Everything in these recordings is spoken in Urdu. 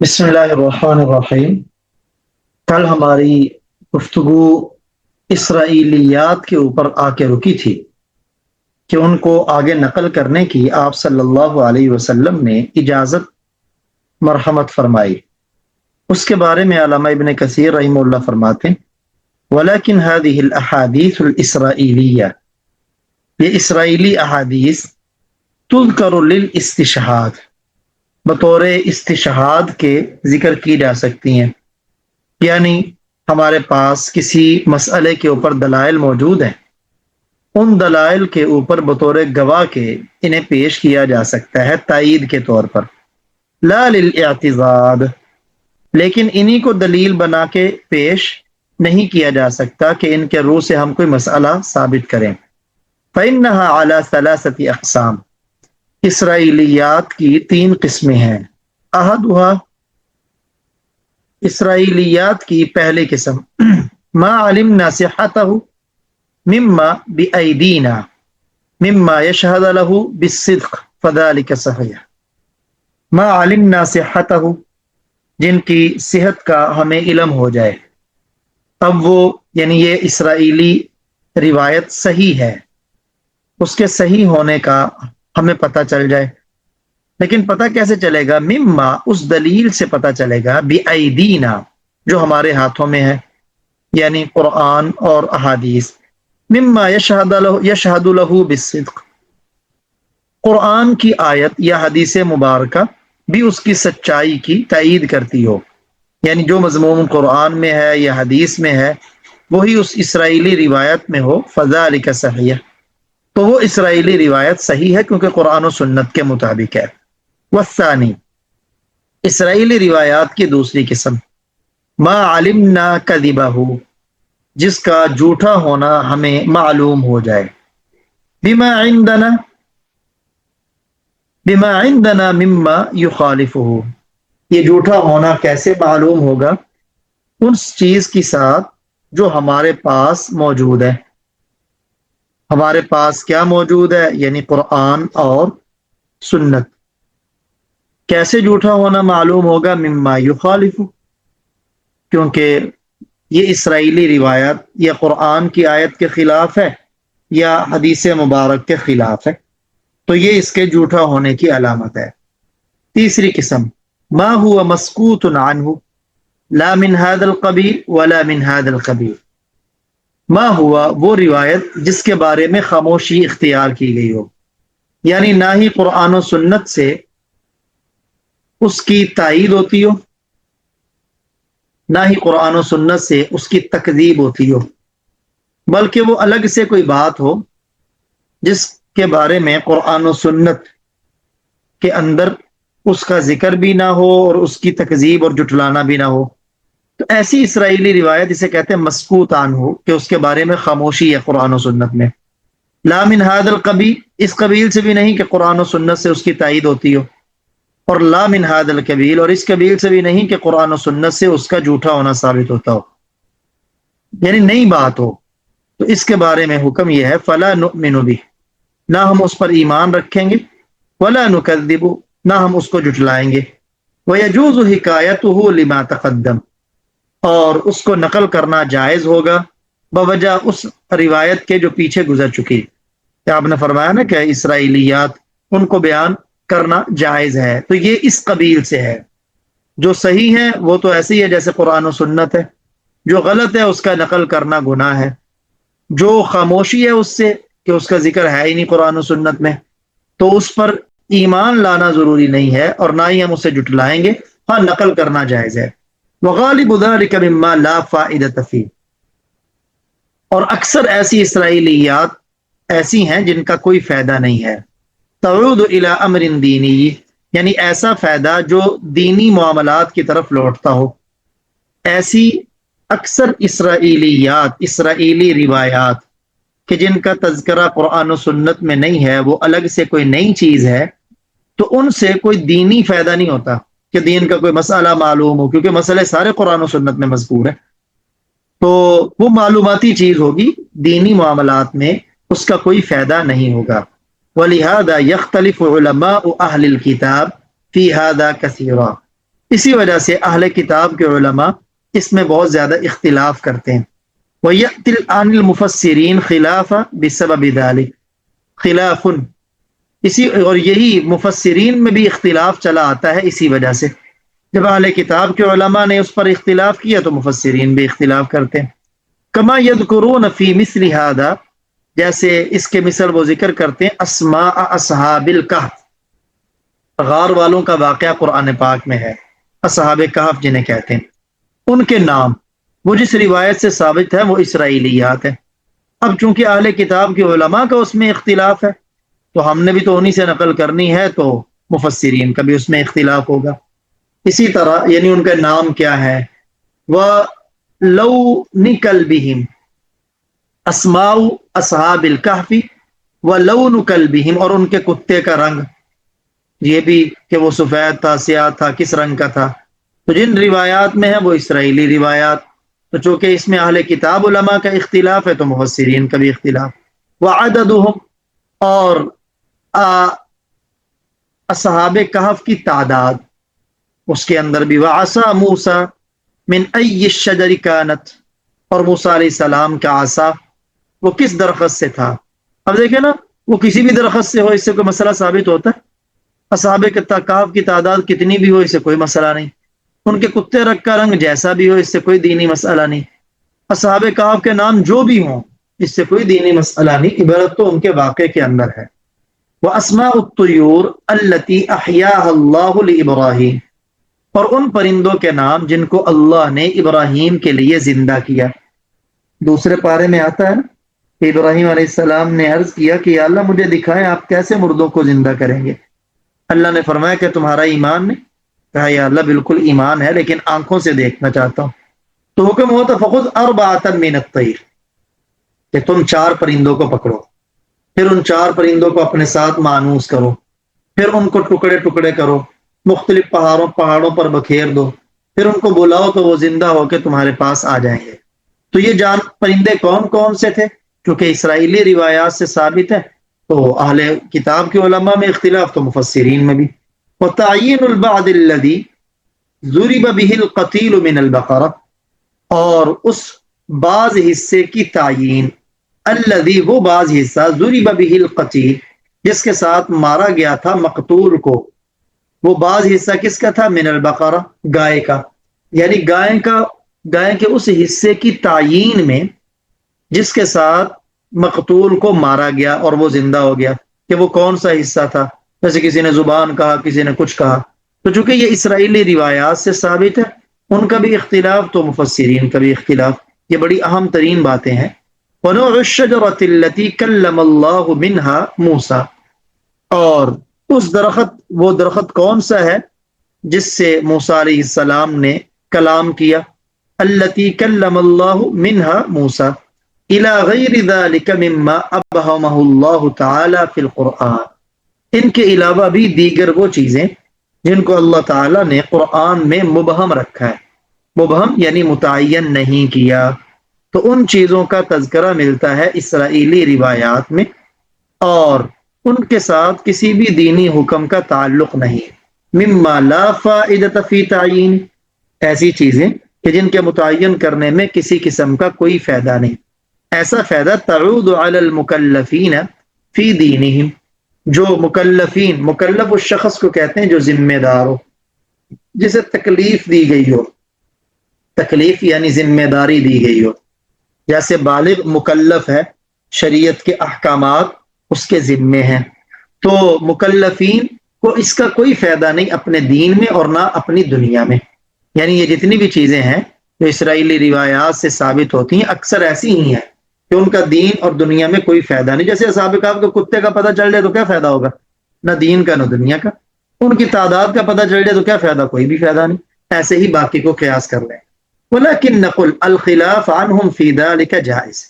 بسم اللہ الرحمن الرحیم۔ کل ہماری گفتگو اسرائیلیات کے اوپر آ کے رکی تھی کہ ان کو آگے نقل کرنے کی آپ صلی اللہ علیہ وسلم نے اجازت مرحمت فرمائی۔ اس کے بارے میں علامہ ابن کثیر رحمہ اللہ فرماتے ہیں ولیکن هذه الاحادیث الاسرائیلیہ، یہ اسرائیلی احادیث تذکر للاستشہاد، بطور استشہاد کے ذکر کی جا سکتی ہیں، یعنی ہمارے پاس کسی مسئلے کے اوپر دلائل موجود ہیں، ان دلائل کے اوپر بطور گواہ کے انہیں پیش کیا جا سکتا ہے تائید کے طور پر، لا للاعتضاد، لیکن انہی کو دلیل بنا کے پیش نہیں کیا جا سکتا کہ ان کے روح سے ہم کوئی مسئلہ ثابت کریں۔ فإنها على ثلاثة اقسام، اسرائیلیات کی تین قسمیں ہیں۔ احدها، اسرائیلیات کی پہلی قسم، ما علمنا صحته مما بأیدینا مما یشہد له بالصدق فذلك صحیح، ما علمنا صحته، جن کی صحت کا ہمیں علم ہو جائے۔ اب وہ یعنی یہ اسرائیلی روایت صحیح ہے، اس کے صحیح ہونے کا ہمیں پتہ چل جائے، لیکن پتہ کیسے چلے گا؟ مما، اس دلیل سے پتہ چلے گا، بأیدینا، جو ہمارے ہاتھوں میں ہے، یعنی قرآن اور احادیث، مما یشہد له بالصدق، قرآن کی آیت یا حدیث مبارکہ بھی اس کی سچائی کی تائید کرتی ہو، یعنی جو مضمون قرآن میں ہے یا حدیث میں ہے وہی اس اسرائیلی روایت میں ہو، فذلک صحیح، تو وہ اسرائیلی روایت صحیح ہے کیونکہ قرآن و سنت کے مطابق ہے۔ والثانی، اسرائیلی روایات کی دوسری قسم، ما علمنا کذبہ، جس کا جھوٹا ہونا ہمیں معلوم ہو جائے، بما عندنا مما یخالفہ، یہ جھوٹا ہونا کیسے معلوم ہوگا؟ اس چیز کے ساتھ جو ہمارے پاس موجود ہے۔ ہمارے پاس کیا موجود ہے؟ یعنی قرآن اور سنت۔ کیسے جھوٹا ہونا معلوم ہوگا؟ مما یخالف، کیونکہ یہ اسرائیلی روایت یا قرآن کی آیت کے خلاف ہے یا حدیث مبارک کے خلاف ہے، تو یہ اس کے جھوٹا ہونے کی علامت ہے۔ تیسری قسم، ما هو مسکوت عنہ لا من هذا القبیل ولا من هذا القبیل، ما ہوا، وہ روایت جس کے بارے میں خاموشی اختیار کی گئی ہو، یعنی نہ ہی قرآن و سنت سے اس کی تائید ہوتی ہو، نہ ہی قرآن و سنت سے اس کی تکذیب ہوتی ہو، بلکہ وہ الگ سے کوئی بات ہو جس کے بارے میں قرآن و سنت کے اندر اس کا ذکر بھی نہ ہو اور اس کی تکذیب اور جٹلانا بھی نہ ہو، تو ایسی اسرائیلی روایت اسے کہتے ہیں مسکوت عنہ، کہ اس کے بارے میں خاموشی ہے قرآن و سنت میں۔ لا من هذا القبیل، اس قبیل سے بھی نہیں کہ قرآن و سنت سے اس کی تائید ہوتی ہو، اور لا من هذا القبیل، اور اس قبیل سے بھی نہیں کہ قرآن و سنت سے اس کا جھوٹا ہونا ثابت ہوتا ہو، یعنی نئی بات ہو، تو اس کے بارے میں حکم یہ ہے فلا نؤمن به، نہ ہم اس پر ایمان رکھیں گے، ولا نکذب، نہ ہم اس کو جھٹلائیں گے، ويجوز حکایته لما تقدم، اور اس کو نقل کرنا جائز ہوگا بوجہ اس روایت کے جو پیچھے گزر چکی، کہ آپ نے فرمایا نا کہ اسرائیلیات ان کو بیان کرنا جائز ہے، تو یہ اس قبیل سے ہے۔ جو صحیح ہے وہ تو ایسے ہی ہے جیسے قرآن و سنت ہے، جو غلط ہے اس کا نقل کرنا گناہ ہے، جو خاموشی ہے اس سے کہ اس کا ذکر ہے ہی نہیں قرآن و سنت میں، تو اس پر ایمان لانا ضروری نہیں ہے اور نہ ہی ہم اسے جٹلائیں گے، ہاں نقل کرنا جائز ہے۔ وغالب ذلك مما لا فائدۃ فیہ، اور اکثر ایسی اسرائیلیات ایسی ہیں جن کا کوئی فائدہ نہیں ہے۔ تعود الی امر دینی، یعنی ایسا فائدہ جو دینی معاملات کی طرف لوٹتا ہو۔ ایسی اکثر اسرائیلیات، اسرائیلی روایات کہ جن کا تذکرہ قرآن و سنت میں نہیں ہے، وہ الگ سے کوئی نئی چیز ہے، تو ان سے کوئی دینی فائدہ نہیں ہوتا کہ دین کا کوئی مسئلہ معلوم ہو، کیونکہ مسئلے سارے قرآن و سنت میں مذکور ہیں، تو وہ معلوماتی چیز ہوگی، دینی معاملات میں اس کا کوئی فائدہ نہیں ہوگا۔ وَلِهَذَا يَخْتَلِفُ عُلَمَاءُ أَهْلِ الْكِتَابِ فِي هَذَا كَثِيرًا، اسی وجہ سے اہل کتاب کے علماء اس میں بہت زیادہ اختلاف کرتے ہیں. وَيَأْتِي عَنِ الْمُفَسِّرِينَ خِلَافًا بِسَبَبِ ذَلِكَ خلاف. اسی اور یہی مفسرین میں بھی اختلاف چلا آتا ہے اسی وجہ سے. جب اہل کتاب کے علماء نے اس پر اختلاف کیا تو مفسرین بھی اختلاف کرتے ہیں. کما یذکرون فی مثل ھذا، جیسے اس کے مثل وہ ذکر کرتے ہیں اسماء اصحاب الکہف، غار والوں کا واقعہ قرآن پاک میں ہے. اصحاب کہف جنہیں کہتے ہیں، ان کے نام وہ جس روایت سے ثابت ہے وہ اسرائیلیات ہے. اب چونکہ اہل کتاب کے علماء کا اس میں اختلاف ہے تو ہم نے بھی تو انہی سے نقل کرنی ہے، تو مفسرین کا بھی اس میں اختلاف ہوگا. اسی طرح یعنی ان کا نام کیا ہے، وَلَوْنِ كَلْبِهِمْ اسماء اصحاب الکہف وَلَوْنُ كَلْبِهِمْ، اور ان کے کتے کا رنگ، یہ بھی کہ وہ سفید تھا سیاہ تھا، کس رنگ کا تھا. تو جن روایات میں ہے وہ اسرائیلی روایات، تو چونکہ اس میں اہل کتاب علماء کا اختلاف ہے تو مفسرین کا بھی اختلاف. وعددهم، اور اصحاب کہف کی تعداد، اس کے اندر بھی وعصا موسیٰ من ای الشجر کانت، اور موسیٰ علیہ السلام کا عصا وہ کس درخت سے تھا. اب دیکھیں نا، وہ کسی بھی درخت سے ہو اس سے کوئی مسئلہ ثابت ہوتا ہے. اصحاب کہف کی تعداد کتنی بھی ہو اس سے کوئی مسئلہ نہیں. ان کے کتے رنگ کا رنگ جیسا بھی ہو اس سے کوئی دینی مسئلہ نہیں. اصحاب کہف کے نام جو بھی ہوں اس سے کوئی دینی مسئلہ نہیں، عبارت تو ان کے واقعے کے اندر ہے. وَأَسْمَاءُ الطُّيُورِ الَّتِي أَحْيَاهَا اللَّهُ لِإِبْرَاهِيمَ، اور ان پرندوں کے نام جن کو اللہ نے ابراہیم کے لیے زندہ کیا. دوسرے پارے میں آتا ہے کہ ابراہیم علیہ السلام نے عرض کیا کہ یا اللہ مجھے دکھائیں آپ کیسے مردوں کو زندہ کریں گے. اللہ نے فرمایا کہ تمہارا ایمان نہیں؟ کہا یا اللہ بالکل ایمان ہے لیکن آنکھوں سے دیکھنا چاہتا ہوں. تو حکم ہوا تو فخذ اربعۃ من الطیر، کہ تم 4 پرندوں کو پکڑو، پھر ان 4 پرندوں کو اپنے ساتھ مانوس کرو، پھر ان کو ٹکڑے ٹکڑے کرو، مختلف پہاڑوں پر بکھیر دو، پھر ان کو بلاؤ تو وہ زندہ ہو کے تمہارے پاس آ جائیں گے. تو یہ پرندے کون کون سے تھے؟ کیونکہ اسرائیلی روایات سے ثابت ہے تو اہل کتاب کے علماء میں اختلاف تو مفسرین میں بھی. وتعیین البعض الذی ضرب به القتیل من البقرہ، اور اس بعض حصے کی تعیین، الذی وہ بعض حصہ، ضرب به القتیل جس کے ساتھ مارا گیا تھا مقتول کو، وہ بعض حصہ کس کا تھا؟ من البقرہ، گائے کا. یعنی گائے کے اس حصے کی تعیین میں جس کے ساتھ مقتول کو مارا گیا اور وہ زندہ ہو گیا، کہ وہ کون سا حصہ تھا. جیسے کسی نے زبان کہا، کسی نے کچھ کہا. تو چونکہ یہ اسرائیلی روایات سے ثابت ہے ان کا بھی اختلاف تو مفسرین کا بھی اختلاف. یہ بڑی اہم ترین باتیں ہیں. وَنُوعُ الشَّجَرَةِ الَّتِي كَلَّمَ اللَّهُ مِنْهَا مُوسَى، اور اس درخت، وہ درخت کون سا ہے جس سے موسیٰ علیہ السلام نے کلام کیا. الَّتِي كَلَّمَ اللَّهُ مِنْهَا مُوسَى إِلَى غَيْرِ ذَلِكَ مِمَّا أَبْهَمَهُ اللَّهُ تَعَالَى فِي الْقُرْآنِ، ان کے علاوہ بھی دیگر وہ چیزیں جن کو اللہ تعالیٰ نے قرآن میں مبہم رکھا ہے. مبہم یعنی متعین نہیں کیا، تو ان چیزوں کا تذکرہ ملتا ہے اسرائیلی روایات میں، اور ان کے ساتھ کسی بھی دینی حکم کا تعلق نہیں. مما لا فائدۃ فی تعیین، ایسی چیزیں کہ جن کے متعین کرنے میں کسی قسم کا کوئی فائدہ نہیں. ایسا فائدہ تعود علی المکلفین فی دینہم، جو مکلفین، مکلف اس شخص کو کہتے ہیں جو ذمہ دار ہو، جسے تکلیف دی گئی ہو. تکلیف یعنی ذمہ داری دی گئی ہو. جیسے بالغ مکلف ہے، شریعت کے احکامات اس کے ذمے ہیں، تو مکلفین کو اس کا کوئی فائدہ نہیں اپنے دین میں اور نہ اپنی دنیا میں. یعنی یہ جتنی بھی چیزیں ہیں جو اسرائیلی روایات سے ثابت ہوتی ہیں اکثر ایسی ہی ہیں کہ ان کا دین اور دنیا میں کوئی فائدہ نہیں. جیسے اصحاب کہف کو کتے کا پتہ چل جائے تو کیا فائدہ ہوگا؟ نہ دین کا نہ دنیا کا. ان کی تعداد کا پتہ چل جائے تو کیا فائدہ؟ کوئی بھی فائدہ نہیں. ایسے ہی باقی کو قیاس کر لیں. ولیکن نقل الخلاف عنہم فی ذلک جائز،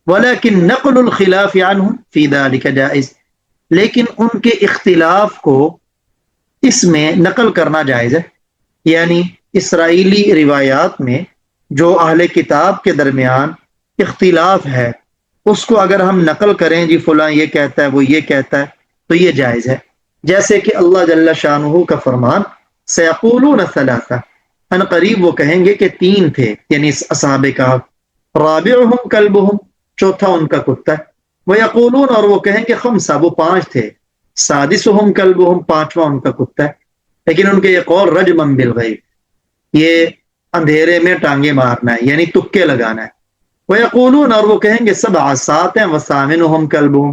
ولیکن نقل الخلاف عنہم فی ذلک جائز، لیکن ان کے اختلاف کو اس میں نقل کرنا جائز ہے. یعنی اسرائیلی روایات میں جو اہل کتاب کے درمیان اختلاف ہے اس کو اگر ہم نقل کریں، جی فلاں یہ کہتا ہے وہ یہ کہتا ہے، تو یہ جائز ہے. جیسے کہ اللہ جل شانہ کا فرمان سیقولون ثلاثہ، ان قریب وہ کہیں گے کہ تین تھے، یعنی اصحاب کہف، رابعہم کلبہم، چوتھا ان کا کتا ہے، ویقولون، اور وہ کہیں گے خمسہ، وہ پانچ تھے، سادسہم کلبہم، پانچواں ان کا کتا ہے، لیکن ان کے یہ قول رجمن بالغیب، یہ اندھیرے میں ٹانگے مارنا ہے، یعنی تکے لگانا ہے، ویقولون، اور وہ کہیں گے سبع، سات ہیں، وثامنہم کلبہم،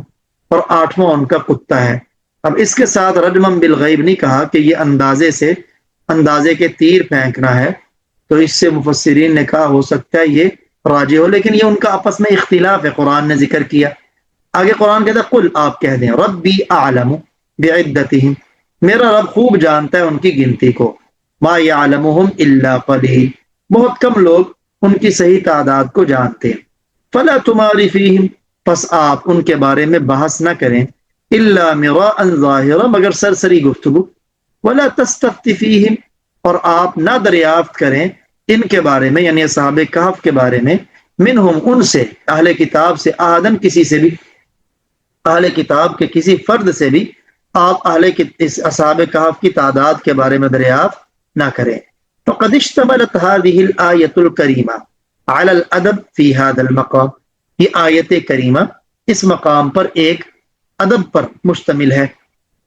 اور آٹھواں ان کا کتا ہے۔ اب اس کے ساتھ رجمن بالغیب نہیں کہا کہ یہ اندازے کے تیر پھینکنا ہے، تو اس سے مفسرین نے کہا ہو سکتا ہے یہ راجح ہو، لیکن یہ ان کا آپس میں اختلاف ہے، قرآن نے ذکر کیا۔ آگے قرآن کہتا ہے قل، آپ کہہ دیں، ربی اعلم بعدتہم، میرا رب خوب جانتا ہے ان کی گنتی کو، ما یعلمہم الا قلیل، بہت کم لوگ ان کی صحیح تعداد کو جانتے ہیں، فلا تماری فیہم، پس آپ ان کے بارے میں بحث نہ کریں، الا مراء ظاہرا، مگر سرسری گفتگو، ولا تستفت فیہم، اور آپ نہ دریافت کریں ان کے بارے میں، یعنی اصحاب کہف کے بارے میں، منہم، ان سے، اہل کتاب سے، آدم، کسی سے بھی، اہل کتاب کے کسی فرد سے بھی آپ اصحاب کہف کی تعداد کے بارے میں دریافت نہ کریں۔ فقد اشتملت هذه الآیۃ الکریمہ علی الادب فی هذا المقام، یہ آیت کریمہ اس مقام پر ایک ادب پر مشتمل ہے،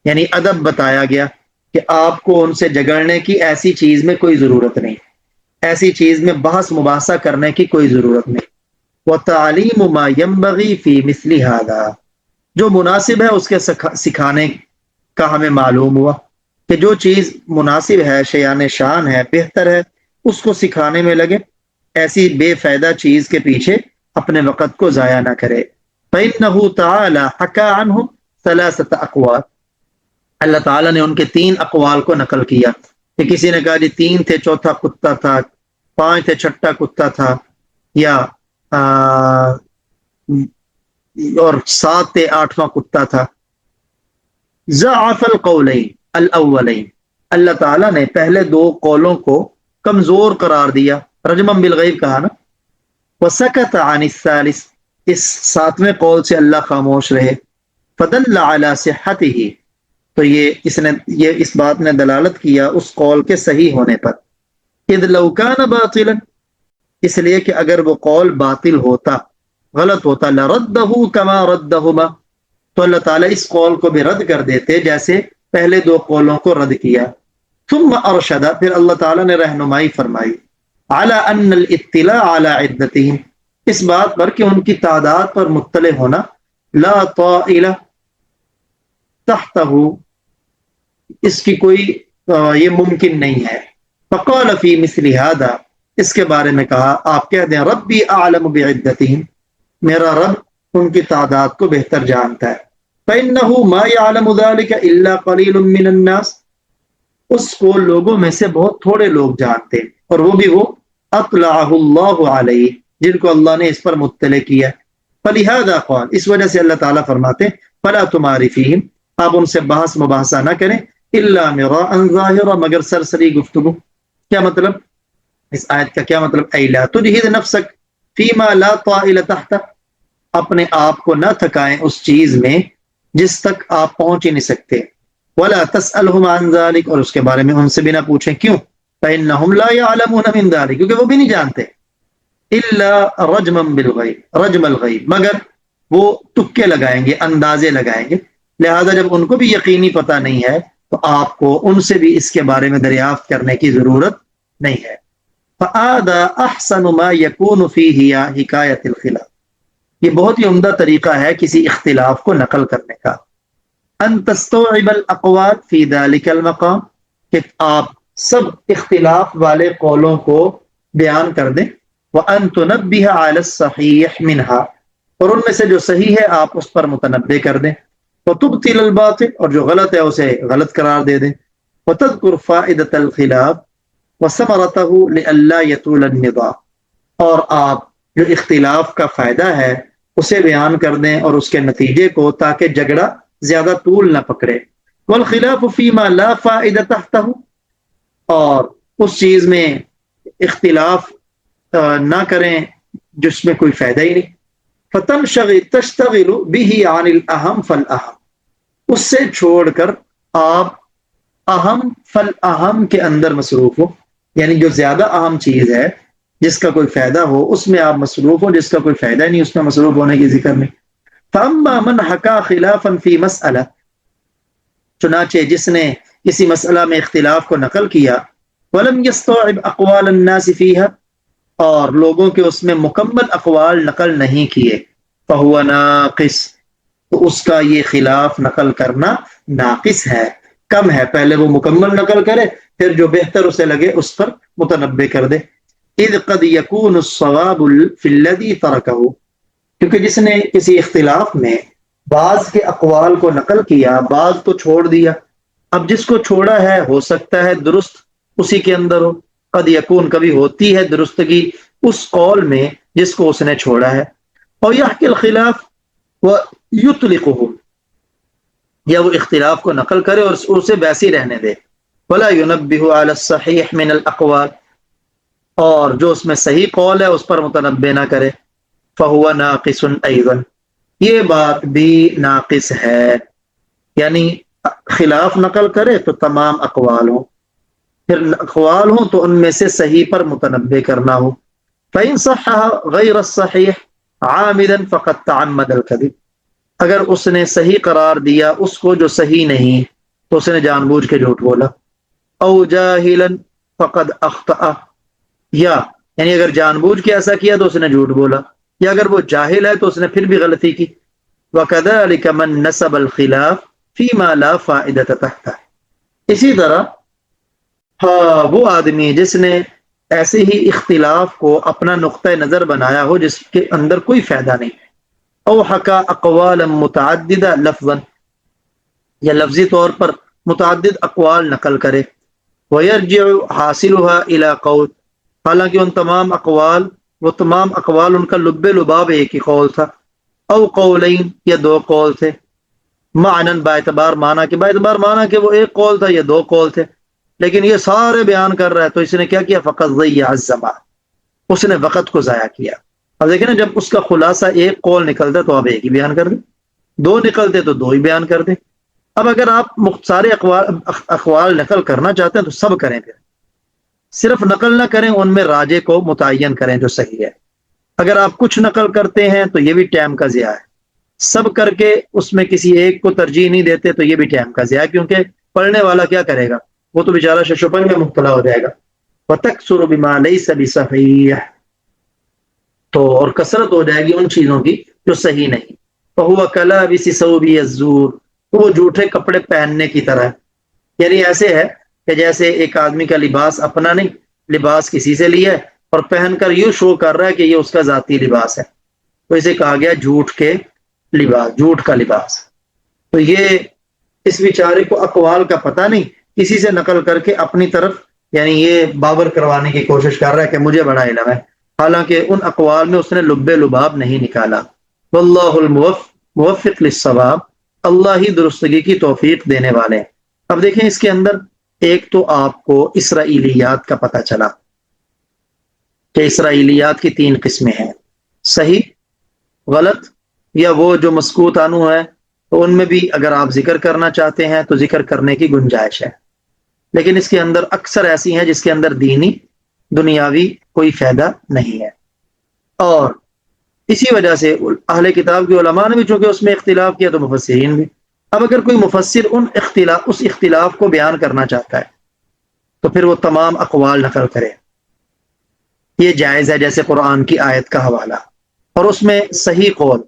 یعنی ادب بتایا گیا کہ آپ کو ان سے جھگڑنے کی ایسی چیز میں کوئی ضرورت نہیں، ایسی چیز میں بحث مباحثہ کرنے کی کوئی ضرورت نہیں۔ وتعلیم ما ينبغي فی مثل هذا، جو مناسب ہے اس کے سکھانے کا ہمیں معلوم ہوا کہ جو چیز مناسب ہے، شیان شان ہے، بہتر ہے، اس کو سکھانے میں لگے، ایسی بے فائدہ چیز کے پیچھے اپنے وقت کو ضائع نہ کرے۔ فإنه تعالی حکى عنهم ثلاثة اقوال، اللہ تعالیٰ نے ان کے تین اقوال کو نقل کیا، کہ کسی نے کہا جی تین تھے، چوتھا کتا تھا، پانچ تھے، چھٹا کتا تھا، یا اور سات تھے، آٹھواں کتا تھا۔ ضعف القولین الاولین، اللہ تعالیٰ نے پہلے دو قولوں کو کمزور قرار دیا، رجمن بالغیب کہا نا، وسکت عن الثالث، اس ساتویں قول سے اللہ خاموش رہے، فدل علی صحتہ، تو یہ اس بات نے دلالت کیا اس قول کے صحیح ہونے پر، اذ لو کان باطلا، اس لیے کہ اگر وہ قول باطل ہوتا، غلط ہوتا، لردہ کما ردہما، تو اللہ تعالیٰ اس قول کو بھی رد کر دیتے جیسے پہلے دو قولوں کو رد کیا۔ ثم ارشد، پھر اللہ تعالیٰ نے رہنمائی فرمائی، علی ان الاطلاع علی عدتہم، اس بات پر کہ ان کی تعداد پر مطلع ہونا، لا طائل تحتہ، اس کی کوئی یہ ممکن نہیں ہے۔ فقال فی مثل هذا، اس کے بارے میں کہا، آپ کہہ دیں ربی اعلم بعدتہم، میرا رب ان کی تعداد کو بہتر جانتا ہے، فإنه ما يعلم ذلك الا قليل من الناس، اس کو لوگوں میں سے بہت تھوڑے لوگ جانتے ہیں، اور وہ بھی وہ اطلعہ اللہ علیہ، جن کو اللہ نے اس پر مطلع کیا۔ فلہذا قال، اس وجہ سے اللہ تعالیٰ فرماتے ہیں فلا تماری فیہم، آپ ان سے بحث مباحثہ نہ کریں، الا مراء ظاہرا، مگر سرسری گفتگو۔ کیا مطلب اس آیت کا؟ کیا مطلب؟ اے لا تجہد نفسک فیما لا طائل تحتہ، اپنے آپ کو نہ تھکائیں اس چیز میں جس تک آپ پہنچ ہی نہیں سکتے، ولا تسألہم عن ذلک، اور اس کے بارے میں ان سے بھی نہ پوچھیں، کیوں؟ فإنہم لا يعلمون من ذلک، کیونکہ وہ بھی نہیں جانتے، الا رجما بالغیب، رجم الغیب، مگر وہ تکے لگائیں گے، اندازے لگائیں گے، لہذا جب ان کو بھی یقینی پتہ نہیں ہے تو آپ کو ان سے بھی اس کے بارے میں دریافت کرنے کی ضرورت نہیں ہے۔ فآدھا احسن ما یکون فیہ حکایت الخلاف، یہ بہت ہی عمدہ طریقہ ہے کسی اختلاف کو نقل کرنے کا، ان تستوعب الاقوال فی ذلک المقام، کہ آپ سب اختلاف والے قولوں کو بیان کر دیں، وان تنبہ علی الصحیح منہا، اور ان میں سے جو صحیح ہے آپ اس پر متنبہ کر دیں، وتبطل الباطل، اور جو غلط ہے اسے غلط قرار دے دیں، وتذکر فائدۃ الخلاف وثمرتہ لئلا یطول النزاع، اور آپ جو اختلاف کا فائدہ ہے اسے بیان کر دیں اور اس کے نتیجے کو، تاکہ جھگڑا زیادہ طول نہ پکڑے۔ والخلاف فیما لا فائدہ تحتہ، اور اس چیز میں اختلاف نہ کریں جس میں کوئی فائدہ ہی نہیں۔ تشتغل به عن الاہم فالاہم، اس سے چھوڑ کر آپ اہم فل اہم کے اندر مصروف ہو، یعنی جو زیادہ اہم چیز ہے جس کا کوئی فائدہ ہو اس میں آپ مصروف ہو، جس کا کوئی فائدہ نہیں اس میں مصروف ہونے کی ذکر نہیں۔ فَأَمَّا مَنْ حَكَى خِلَافًا فِي مَسْأَلَةٍ، چنانچہ جس نے کسی مسئلہ میں اختلاف کو نقل کیا، وَلَمْ يَسْتَوْعِبْ أَقْوَالَ النَّاسِ فِيهَا، اور لوگوں کے اس میں مکمل اقوال نقل نہیں کیے، فَهُوَ نَاقِص، تو اس کا یہ خلاف نقل کرنا ناقص ہے، کم ہے۔ پہلے وہ مکمل نقل کرے، پھر جو بہتر اسے لگے اس پر متنبع کر دے۔ اذ قد يكون الصواب في الذي تركه، کیونکہ جس نے کسی اختلاف میں بعض کے اقوال کو نقل کیا، بعض کو چھوڑ دیا، اب جس کو چھوڑا ہے ہو سکتا ہے درست اسی کے اندر ہو، قد یکون کبھی ہوتی ہے درستگی اس قول میں جس کو اس نے چھوڑا ہے، اور یحکی الخلاف ویطلقه، یا وہ اختلاف کو نقل کرے اور اسے ویسے رہنے دے، ولا ينبه على الصحيح من الاقوال، اور جو اس میں صحیح قول ہے اس پر متنبع نہ کرے، فهو ناقص ايضا، یہ بات بھی ناقص ہے، یعنی خلاف نقل کرے تو تمام اقوال ہوں، پھر اقوال ہوں تو ان میں سے صحیح پر متنبع کرنا ہو۔ فإن صحح غیر الصحیح عامدا فقد تعمد الكذب، اگر اس نے صحیح قرار دیا اس کو جو صحیح نہیں تو اس نے جان بوجھ کے جھوٹ بولا، او جاہلا فقد اخطأ، یا یعنی اگر جان بوجھ کے ایسا کیا تو اس نے جھوٹ بولا، یا اگر وہ جاہل ہے تو اس نے پھر بھی غلطی کی۔ وَكَذَلِكَ مَن نَسَبَ الْخِلَافَ فِيمَا لَا فَائِدَةَ تَحْتَهُ، اسی طرح وہ آدمی جس نے ایسے ہی اختلاف کو اپنا نقطہ نظر بنایا ہو جس کے اندر کوئی فائدہ نہیں، او حکا اقوالا متعددہ لفظا، یا لفظی طور پر متعدد اقوال نقل کرے، وَيَرْجِعُ حَاصِلُهَا إِلَى قَوْلٍ، حالانکہ وہ تمام اقوال ان کا لب لباب ایک ہی قول تھا، او قولین، یا دو قول تھے، معنن باعتبار معنی کے، باعتبار معنی کے وہ ایک قول تھا یا دو قول تھے، لیکن یہ سارے بیان کر رہا ہے، تو اس نے کیا کیا؟ فقط ضیع الزمان، اس نے وقت کو ضائع کیا۔ اب دیکھیں نا، جب اس کا خلاصہ ایک قول نکلتا تو آپ ایک ہی بیان کر دیں، دو نکلتے تو دو ہی بیان کر دیں۔ اب اگر آپ سارے اقوال نقل کرنا چاہتے ہیں تو سب کریں، پھر صرف نقل نہ کریں، ان میں راجے کو متعین کریں جو صحیح ہے۔ اگر آپ کچھ نقل کرتے ہیں تو یہ بھی ٹائم کا ضیاع ہے، سب کر کے اس میں کسی ایک کو ترجیح نہیں دیتے تو یہ بھی ٹائم کا ضیاع ہے، کیونکہ پڑھنے والا کیا کرے گا؟ وہ تو بیچارہ ششپن میں مبتلا ہو جائے گا۔ وَتَكْثُرُ بِمَا لَيْسَ بِصَحِيحٍ، تو اور کثرت ہو جائے گی ان چیزوں کی جو صحیح نہیں۔ فَهُوَ كَلَابِسِ ثَوْبِ الزُّورِ، تو وہ جھوٹے کپڑے پہننے کی طرح ہے، یعنی ایسے ہے کہ جیسے ایک آدمی کا لباس اپنا نہیں، لباس کسی سے لیا ہے اور پہن کر یوں شو کر رہا ہے کہ یہ اس کا ذاتی لباس ہے، تو اسے کہا گیا جھوٹ کے لباس، جھوٹ کا لباس۔ تو یہ اس بیچارے کو اقوال کا پتہ نہیں، کسی سے نقل کر کے اپنی طرف یعنی یہ باور کروانے کی کوشش کر رہا ہے کہ مجھے بڑا علم ہے، حالانکہ ان اقوال میں اس نے لب لباب نہیں نکالا۔ واللہ الموفق للصواب، اللہ ہی درستگی کی توفیق دینے والے ہیں۔ اب دیکھیں اس کے اندر ایک تو آپ کو اسرائیلیات کا پتہ چلا کہ اسرائیلیات کی 3 قسمیں ہیں، صحیح، غلط، یا وہ جو مسکوت عنہ ہے، تو ان میں بھی اگر آپ ذکر کرنا چاہتے ہیں تو ذکر کرنے کی گنجائش ہے، لیکن اس کے اندر اکثر ایسی ہیں جس کے اندر دینی دنیاوی کوئی فائدہ نہیں ہے، اور اسی وجہ سے اہل کتاب کے علماء نے بھی چونکہ اس میں اختلاف کیا تو مفسرین بھی۔ اب اگر کوئی مفسر اس اختلاف کو بیان کرنا چاہتا ہے تو پھر وہ تمام اقوال نقل کرے، یہ جائز ہے، جیسے قرآن کی آیت کا حوالہ، اور اس میں صحیح قول